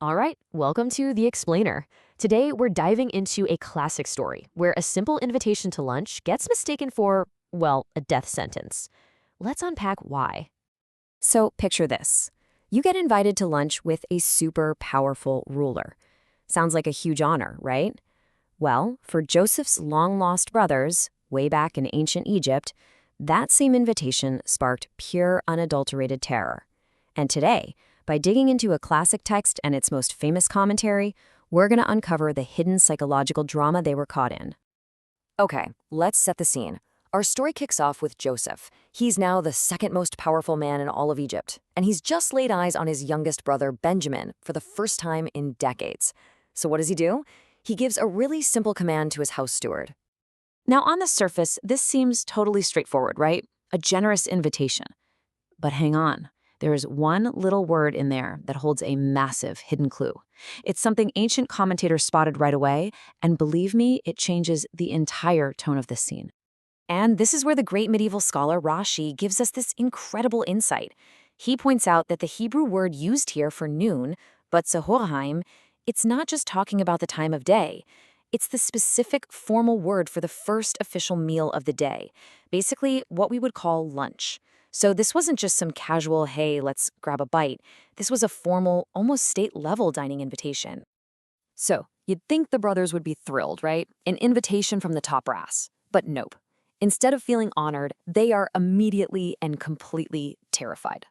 All right, welcome to The Explainer. Today, we're diving into a classic story where a simple invitation to lunch gets mistaken for, well, a death sentence. Let's unpack why. So picture this. You get invited to lunch with a super powerful ruler. Sounds like a huge honor, right? Well, for Joseph's long-lost brothers, way back in ancient Egypt, that same invitation sparked pure, unadulterated terror. And today, by digging into a classic text and its most famous commentary, we're going to uncover the hidden psychological drama they were caught in. Okay, let's set the scene. Our story kicks off with Joseph. He's now the second most powerful man in all of Egypt, and he's just laid eyes on his youngest brother, Benjamin, for the first time in decades. So what does he do? He gives a really simple command to his house steward. Now, on the surface, this seems totally straightforward, right? A generous invitation. But hang on. There is one little word in there that holds a massive hidden clue. It's something ancient commentators spotted right away, and believe me, it changes the entire tone of this scene. And this is where the great medieval scholar Rashi gives us this incredible insight. He points out that the Hebrew word used here for noon, but Sahorheim, it's not just talking about the time of day. It's the specific formal word for the first official meal of the day, basically what we would call lunch. So this wasn't just some casual, hey, let's grab a bite. This was a formal, almost state-level dining invitation. So you'd think the brothers would be thrilled, right? An invitation from the top brass. But nope. Instead of feeling honored, they are immediately and completely terrified.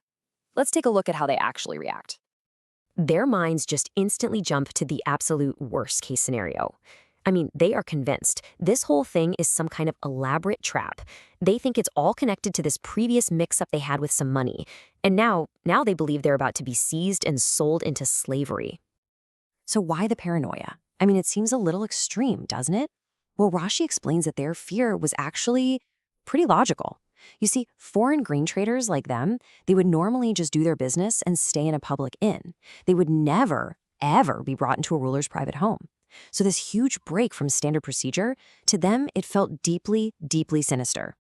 Let's take a look at how they actually react. Their minds just instantly jump to the absolute worst-case scenario. I mean, they are convinced this whole thing is some kind of elaborate trap. They think it's all connected to this previous mix-up they had with some money. And now they believe they're about to be seized and sold into slavery. So why the paranoia? I mean, it seems a little extreme, doesn't it? Well, Rashi explains that their fear was actually pretty logical. You see, foreign grain traders like them, they would normally just do their business and stay in a public inn. They would never, ever be brought into a ruler's private home. So this huge break from standard procedure, to them, it felt deeply, deeply sinister.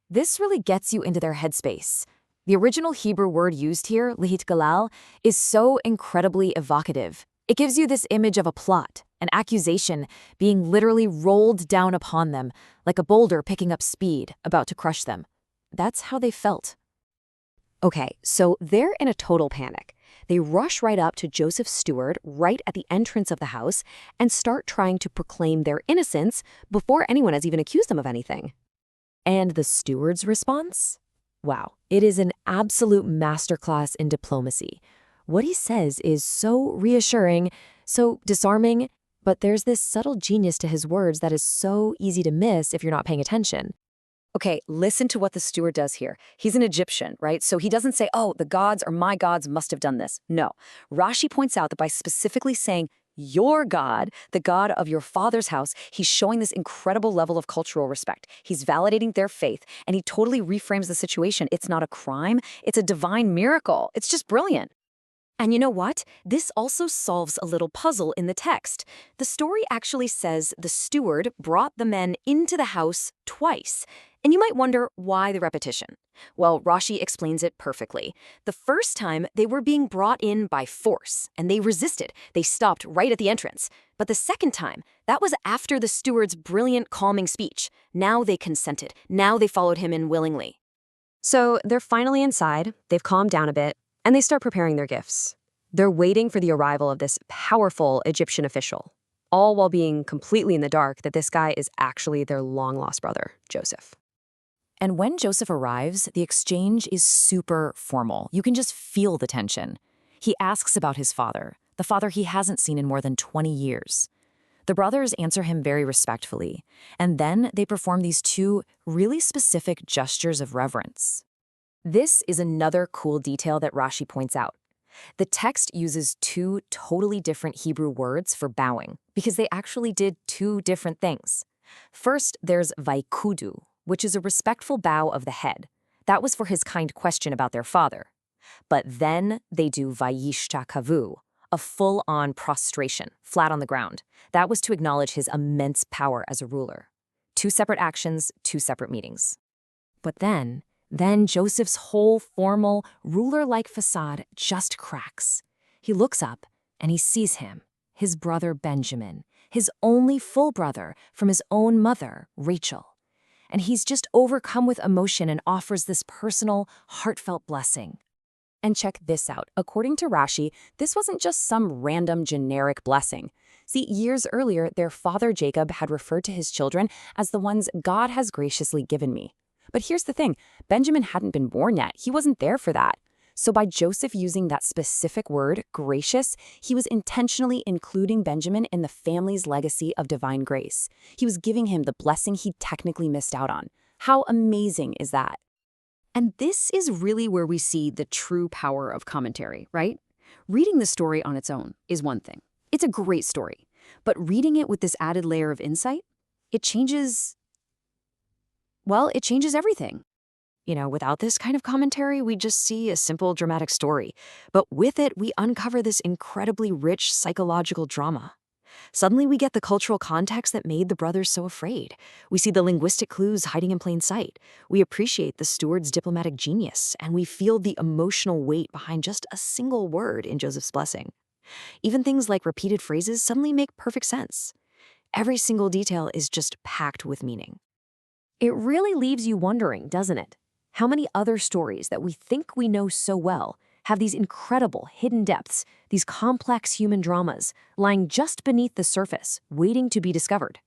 This really gets you into their headspace. The original Hebrew word used here, lihitgalal, is so incredibly evocative. It gives you this image of a plot, an accusation being literally rolled down upon them, like a boulder picking up speed, about to crush them. That's how they felt. Okay, so they're in a total panic. They rush right up to Joseph's steward right at the entrance of the house and start trying to proclaim their innocence before anyone has even accused them of anything. And the steward's response? Wow, it is an absolute masterclass in diplomacy. What he says is so reassuring, so disarming, but there's this subtle genius to his words that is so easy to miss if you're not paying attention. Okay, listen to what the steward does here. He's an Egyptian, right? So he doesn't say, oh, the gods or my gods must have done this. No. Rashi points out that by specifically saying, your God, the God of your father's house, he's showing this incredible level of cultural respect. He's validating their faith, and he totally reframes the situation. It's not a crime, it's a divine miracle. It's just brilliant. And you know what? This also solves a little puzzle in the text. The story actually says the steward brought the men into the house twice. And you might wonder why the repetition. Well, Rashi explains it perfectly. The first time, they were being brought in by force, and they resisted. They stopped right at the entrance. But the second time, that was after the steward's brilliant, calming speech. Now they consented. Now they followed him in willingly. So they're finally inside, they've calmed down a bit, and they start preparing their gifts. They're waiting for the arrival of this powerful Egyptian official, all while being completely in the dark that this guy is actually their long-lost brother, Joseph. And when Joseph arrives, the exchange is super formal. You can just feel the tension. He asks about his father, the father he hasn't seen in more than 20 years. The brothers answer him very respectfully, and then they perform these two really specific gestures of reverence. This is another cool detail that Rashi points out. The text uses two totally different Hebrew words for bowing, because they actually did two different things. First, there's vaikudu, which is a respectful bow of the head. That was for his kind question about their father. But then they do vayishtakavu, a full-on prostration, flat on the ground. That was to acknowledge his immense power as a ruler. Two separate actions, two separate meetings. But then Joseph's whole formal, ruler-like facade just cracks. He looks up, and he sees him, his brother Benjamin, his only full brother from his own mother, Rachel. And he's just overcome with emotion and offers this personal, heartfelt blessing. And check this out. According to Rashi, this wasn't just some random generic blessing. See, years earlier, their father Jacob had referred to his children as the ones God has graciously given me. But here's the thing, Benjamin hadn't been born yet. He wasn't there for that. So by Joseph using that specific word, gracious, he was intentionally including Benjamin in the family's legacy of divine grace. He was giving him the blessing he technically missed out on. How amazing is that? And this is really where we see the true power of commentary, right? Reading the story on its own is one thing. It's a great story. But reading it with this added layer of insight, it changes everything. Without this kind of commentary, we just see a simple dramatic story. But with it, we uncover this incredibly rich psychological drama. Suddenly, we get the cultural context that made the brothers so afraid. We see the linguistic clues hiding in plain sight. We appreciate the steward's diplomatic genius, and we feel the emotional weight behind just a single word in Joseph's blessing. Even things like repeated phrases suddenly make perfect sense. Every single detail is just packed with meaning. It really leaves you wondering, doesn't it? How many other stories that we think we know so well have these incredible hidden depths, these complex human dramas, lying just beneath the surface, waiting to be discovered?